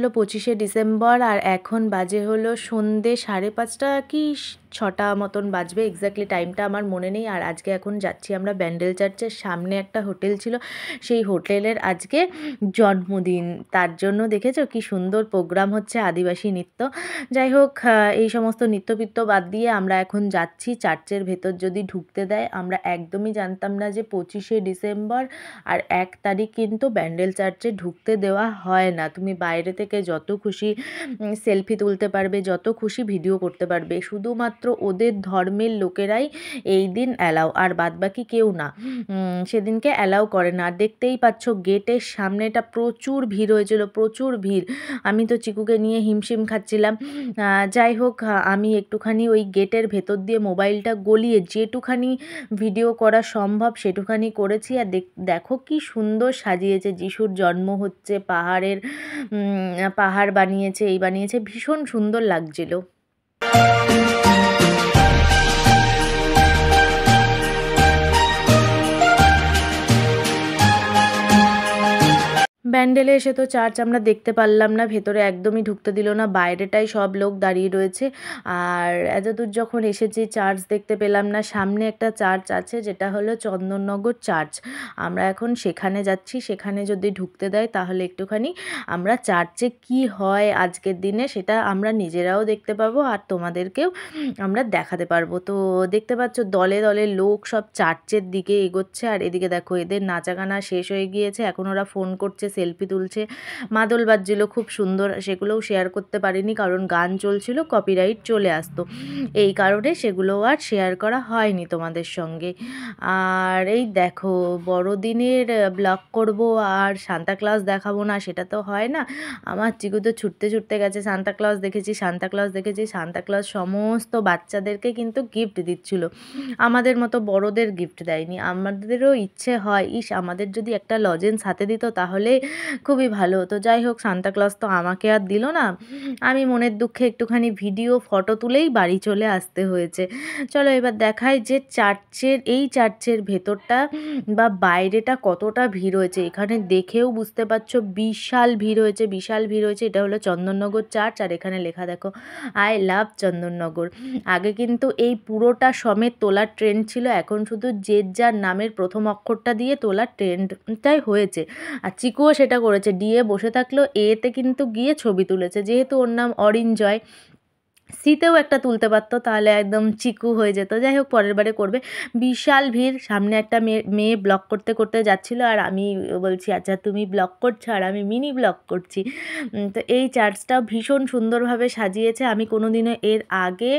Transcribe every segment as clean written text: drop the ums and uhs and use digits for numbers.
হলো 25শে ডিসেম্বর আর এখন বাজে হলো সন্ধ্যে 5:30 কি 6টা মতন বাজবে, এক্স্যাক্টলি টাইমটা আমার মনে নেই। আর আজকে এখন যাচ্ছি আমরা ব্যান্ডেল চার্চের সামনে একটা হোটেল ছিল, সেই হোটেলের আজকে জন্মদিন। তার জন্য দেখেছো কি সুন্দর প্রোগ্রাম হচ্ছে, আদিবাসী নৃত্য। যাই হোক, এই সমস্ত নৃত্যপিত্য বাদ দিয়ে আমরা এখন যাচ্ছি চার্চের ভেতর যদি ঢুকতে দেয়। আমরা একদমই জানতাম না যে 25শে ডিসেম্বর আর 1 তারিখ কিন্তু ব্যান্ডেল চার্চে ঢুকতে দেওয়া হয় না। তুমি বাইরে থেকে যত খুশি সেলফি তুলতে পারবে, যত খুশি ভিডিও করতে পারবে, শুধুমাত্র ওদের ধর্মের লোকেরাই এই দিন অ্যালাউ, আর বাদবাকি কেউ না। সেদিনকে অ্যালাউ করে না। দেখতেই পাচ্ছ গেটের সামনেটা প্রচুর ভিড় হয়েছিল, প্রচুর ভিড়। আমি তো চিকুকে নিয়ে হিমশিম খাচ্ছিলাম। যাই হোক, আমি একটুখানি ওই গেটের ভেতর দিয়ে মোবাইলটা গলিয়ে যেটুখানি ভিডিও করা সম্ভব সেটুখানি করেছি। আর দেখো কি সুন্দর সাজিয়েছে, যিশুর জন্ম হচ্ছে, পাহাড় বানিয়েছে, এই বানিয়েছে, ভীষণ সুন্দর লাগছিল। ব্যান্ডেলে এসে তো চার্চ আমরা দেখতে পারলাম না, ভেতরে একদমই ঢুকতে দিল না, বাইরেটাই সব লোক দাঁড়িয়ে রয়েছে। আর এতদূর যখন এসেছি চার্চ দেখতে পেলাম না। সামনে একটা চার্চ আছে যেটা হলো চন্দননগর চার্চ, আমরা এখন সেখানে যাচ্ছি। সেখানে যদি ঢুকতে দেয় তাহলে একটুখানি আমরা চার্চে কি হয় আজকের দিনে সেটা আমরা নিজেরাও দেখতে পাবো আর তোমাদেরকেও আমরা দেখাতে পারবো। তো দেখতে পাচ্ছ দলে দলে লোক সব চার্চের দিকে এগোচ্ছে। আর এদিকে দেখো এদের নাচাগানা শেষ হয়ে গিয়েছে, এখন ওরা ফোন করছে, সেলফি তুলছে, মাদল বাজছিল খুব সুন্দর, সেগুলোও শেয়ার করতে পারিনি কারণ গান চলছিল, কপিরাইট চলে আসতো, এই কারণে সেগুলো আর শেয়ার করা হয়নি তোমাদের সঙ্গে। আর এই দেখো বড়দিনের ব্লগ করব আর সান্তা ক্লজ দেখাবো না সেটা তো হয় না। আমার চিকু তো ছুটতে ছুটতে গেছে, সান্তা ক্লজ দেখেছি, সান্তা ক্লজ দেখেছি। সান্তা ক্লজ সমস্ত বাচ্চাদেরকে কিন্তু গিফট দিচ্ছিল, আমাদের মতো বড়দের গিফট দেয়নি। আমাদেরও ইচ্ছে হয় আমাদের যদি একটা লজেন্স হাতে দিত তাহলে খুবই ভালো হতো। যাই হোক, সান্তা ক্লজ তো আমাকে আর দিল না, আমি মনের দুঃখে একটুখানি ভিডিও ফটো তুলেই বাড়ি চলে আসতে হয়েছে। চলো এবার দেখাই যে এই চার্চের ভেতরটা বা বাইরেটা কতটা ভিড় হয়েছে। এখানে দেখেও বুঝতে পারছো বিশাল ভিড় হয়েছে, বিশাল ভিড় হয়েছে। এটা হলো চন্দননগর চার্চ আর এখানে লেখা দেখো আই লাভ চন্দননগর। আগে কিন্তু এই পুরোটা সমেত তোলার ট্রেন্ড ছিল, এখন শুধু যে যার নামের প্রথম অক্ষরটা দিয়ে তোলার ট্রেন্ডটাই হয়েছে। আর চিকুও সেটা করেছে, ডিএ বসে থাকলেও এতে কিন্তু গিয়ে ছবি তুলেছে, যেহেতু ওর নাম অরিঞ্জয়। সিতেও একটা তুলতে পারতো, তাহলে একদম চিকু হয়ে যেত। যাই হোক, পরের বারে করবে। বিশাল ভিড়, সামনে একটা মেয়ে ব্লগ করতে করতে যাচ্ছিলো আর আমি বলছি আচ্ছা তুমি ব্লগ করছো আর আমি মিনি ব্লগ করছি। তো এই চার্চটাও ভীষণ সুন্দরভাবে সাজিয়েছে। আমি কোনোদিনও এর আগে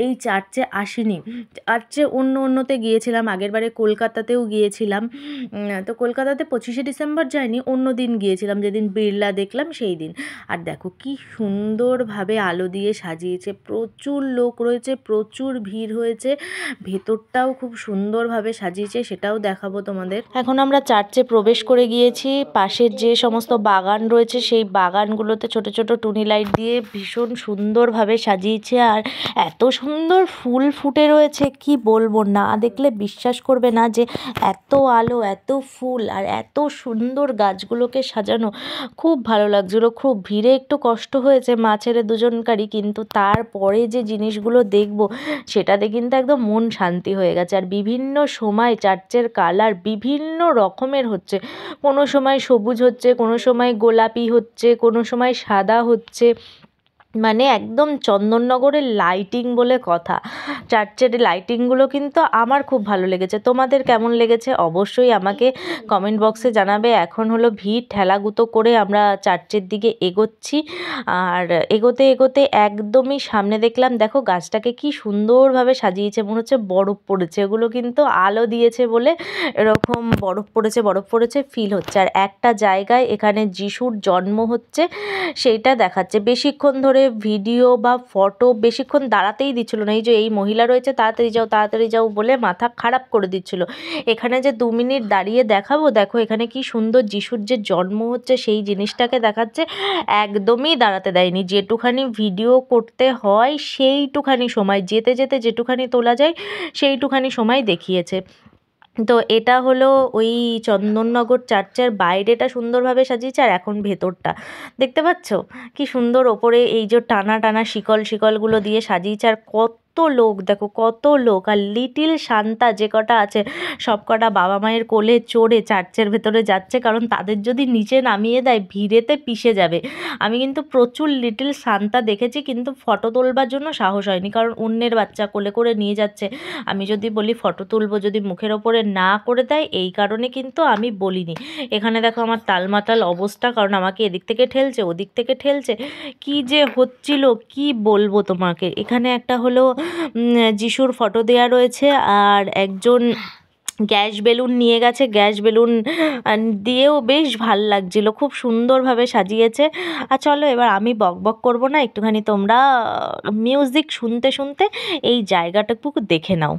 এই চার্চে আসিনি, চার্চে অন্যতে গিয়েছিলাম, আগের বারে কলকাতাতেও গিয়েছিলাম। তো কলকাতাতে 25শে ডিসেম্বর যাইনি, অন্য দিন গিয়েছিলাম, যেদিন বিড়লা দেখলাম সেই দিন। আর দেখো কি সুন্দরভাবে আলো দিয়ে সাজিয়েছে, প্রচুর লোক রয়েছে, প্রচুর ভিড় হয়েছে, ভেতরটাও খুব সুন্দরভাবে সাজিয়েছে, সেটাও দেখাবো তোমাদের। এখন আমরা চার্চে প্রবেশ করে গিয়েছি। পাশের যে সমস্ত বাগান রয়েছে সেই বাগানগুলোতে ছোট ছোট টুনি লাইট দিয়ে ভীষণ সুন্দরভাবে সাজিয়েছে। আর এত সুন্দর ফুল ফুটে রয়েছে কি বলবো, না দেখলে বিশ্বাস করবে না যে এত আলো, এত ফুল আর এত সুন্দর গাছগুলোকে সাজানো। খুব ভালো লাগছিলো। খুব ভিড়ে একটু কষ্ট হয়েছে মা ছেলে দুজনকারই, কিন্তু তারপরে যে জিনিসগুলো দেখবো সেটাতে কিন্তু একদম মন শান্তি হয়ে গেছে। আর বিভিন্ন সময় চার্চের কালার বিভিন্ন রকমের হচ্ছে, কোনো সময় সবুজ হচ্ছে, কোনো সময় গোলাপি হচ্ছে, কোনো সময় সাদা হচ্ছে, মানে একদম চন্দননগরের লাইটিং বলে কথা। চার্চের লাইটিংগুলো কিন্তু আমার খুব ভালো লেগেছে। তোমাদের কেমন লেগেছে অবশ্যই আমাকে কমেন্ট বক্সে জানাবে। এখন হলো ভিড় ঠেলাগুতো করে আমরা চার্চের দিকে এগোচ্ছি। আর এগোতে এগোতে একদমই সামনে দেখলাম দেখো গাছটাকে কি সুন্দরভাবে সাজিয়েছে, মনে হচ্ছে বরফ পড়েছে। ওগুলো কিন্তু আলো দিয়েছে বলে এরকম বরফ পড়েছে ফিল হচ্ছে। আর একটা জায়গায় এখানে যিশুর জন্ম হচ্ছে সেইটা দেখাচ্ছে। বেশিক্ষণ ধরে ভিডিও বা ফটো বেশিক্ষণ দাঁড়াতেই দিচ্ছিল না। এই যে এই মহিলা রয়েছে তাড়াতাড়ি যাও বলে মাথা খারাপ করে দিচ্ছিল। এখানে যে 2 মিনিট দাঁড়িয়ে দেখাবো, দেখো এখানে কি সুন্দর যিশুর যে জন্ম হচ্ছে সেই জিনিসটাকে দেখাচ্ছে। একদমই দাঁড়াতে দেয়নি, যেটুখানি ভিডিও করতে হয় সেইটুখানি সময়, যেতে যেতে যেটুখানি তোলা যায় সেইটুখানি সময় দেখিয়েছে। তো এটা হলো ওই চন্দননগর চার্চের বাইরেটা সুন্দরভাবে সাজিয়েছে, আর এখন ভেতরটা দেখতে পাচ্ছ কি সুন্দর ওপরে এই যে টানা টানা শিকল শিকলগুলো দিয়ে সাজিয়েছে। আর কত লোক দেখো, কত লোক! আর লিটিল শান্তা যে কটা আছে সব কটা বাবা মায়ের কোলে চড়ে চার্চের ভেতরে যাচ্ছে, কারণ তাদের যদি নিচে নামিয়ে দেয় ভিড়েতে পিষে যাবে। আমি কিন্তু প্রচুর লিটিল শান্তা দেখেছি, কিন্তু ফটো তোলবার জন্য সাহস হয়নি, কারণ অন্যের বাচ্চা কোলে করে নিয়ে যাচ্ছে। আমি যদি বলি ফটো তুলবো, যদি মুখের ওপরে না করে দেয়, এই কারণে কিন্তু আমি বলিনি। এখানে দেখো আমার তালমাতাল অবস্থা, কারণ আমাকে এদিক থেকে ঠেলছে, ওদিক থেকে ঠেলছে, কি যে হচ্ছিল কি বলবো তোমাকে। এখানে একটা হলো যিশুর ফটো দেয়া রয়েছে, আর একজন গ্যাস বেলুন নিয়ে গেছে, গ্যাস বেলুন দিয়েও বেশ ভাল লাগছিল, খুব সুন্দরভাবে সাজিয়েছে। আর চলো এবার আমি বক বক করবো না, একটুখানি তোমরা মিউজিক শুনতে শুনতে এই জায়গাটাটুকু দেখে নাও।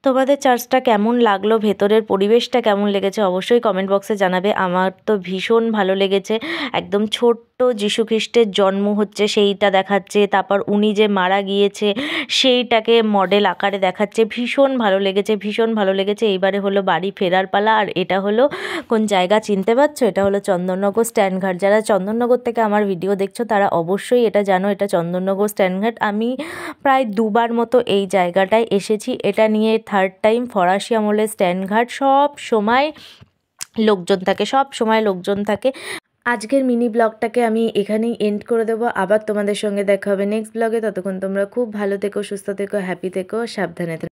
তোমাদের চার্চটা কেমন লাগলো, ভেতরের পরিবেশটা কেমন লেগেছে অবশ্যই কমেন্ট বক্সে জানাবে। আমার তো ভীষণ ভালো লেগেছে। একদম ছোট্ট যীশু খ্রিস্টের জন্ম হচ্ছে সেইটা দেখাচ্ছে, তারপর উনি যে মারা গিয়েছে সেইটাকে মডেল আকারে দেখাচ্ছে। ভীষণ ভালো লেগেছে, ভীষণ ভালো লেগেছে। এইবারে হলো বাড়ি ফেরার পালা। আর এটা হলো কোন জায়গা চিনতে পারছো? এটা হলো চন্দননগর স্ট্যান্ডঘাট। যারা চন্দননগর থেকে আমার ভিডিও দেখছো তারা অবশ্যই এটা জানো, এটা চন্দননগর স্ট্যান্ডঘাট। আমি প্রায় দুবার মতো এই জায়গাটায় এসেছি। এটা নিয়ে থার্ড টাইম। ফরাসি আমলের স্ট্যান্ডঘাট, সব সময় লোকজন থাকে, সব সময় লোকজন থাকে। আজকের মিনি ব্লগটাকে আমি এখানেই এন্ড করে দেবো। আবার তোমাদের সঙ্গে দেখা হবে নেক্সট ব্লগে। ততক্ষণ তোমরা খুব ভালো থেকো, সুস্থ থেকো, হ্যাপি থেকো, সাবধানে থেকো।